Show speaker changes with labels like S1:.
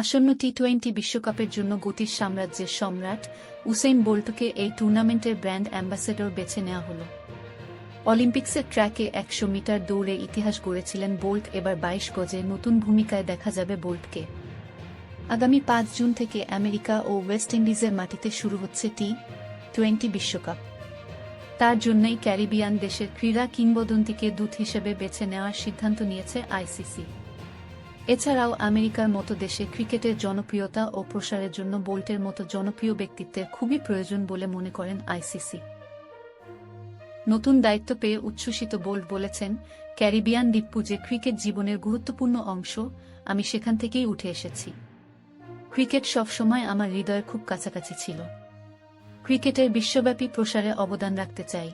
S1: আসন্ন টি-20 বিশ্বকাপের জন্য গতির সাম্রাজ্যের সম্রাট উসেইন বোল্টকে এই টুর্নামেন্টের ব্র্যান্ড অ্যাম্বাসেডর বেছে নেওয়া হল। অলিম্পিক্সের ট্র্যাকে 100 মিটার দৌড়ে ইতিহাস গড়েছিলেন বোল্ট, এবার 22 গজে নতুন ভূমিকায় দেখা যাবে বোল্টকে। আগামী 5 জুন থেকে আমেরিকা ও ওয়েস্ট ইন্ডিজের মাটিতে শুরু হচ্ছে টি-20 বিশ্বকাপ। তার জন্যই ক্যারিবিয়ান দেশের ক্রীড়া কিংবদন্তিকে দূত হিসেবে বেছে নেওয়ার সিদ্ধান্ত নিয়েছে আইসিসি। এছাড়াও আমেরিকার মতো দেশে ক্রিকেটের জনপ্রিয়তা ও প্রসারের জন্য বোল্টের মতো জনপ্রিয় ব্যক্তিত্বের খুবই প্রয়োজন বলে মনে করেন আইসিসি। নতুন দায়িত্ব পেয়ে উচ্ছ্বসিত বোল্ট বলেছেন, ক্যারিবিয়ান দ্বীপপুঞ্জে ক্রিকেট জীবনের গুরুত্বপূর্ণ অংশ, আমি সেখান থেকেই উঠে এসেছি। ক্রিকেট সবসময় আমার হৃদয়ের খুব কাছাকাছি ছিল। ক্রিকেটের বিশ্বব্যাপী প্রসারে অবদান রাখতে চাই।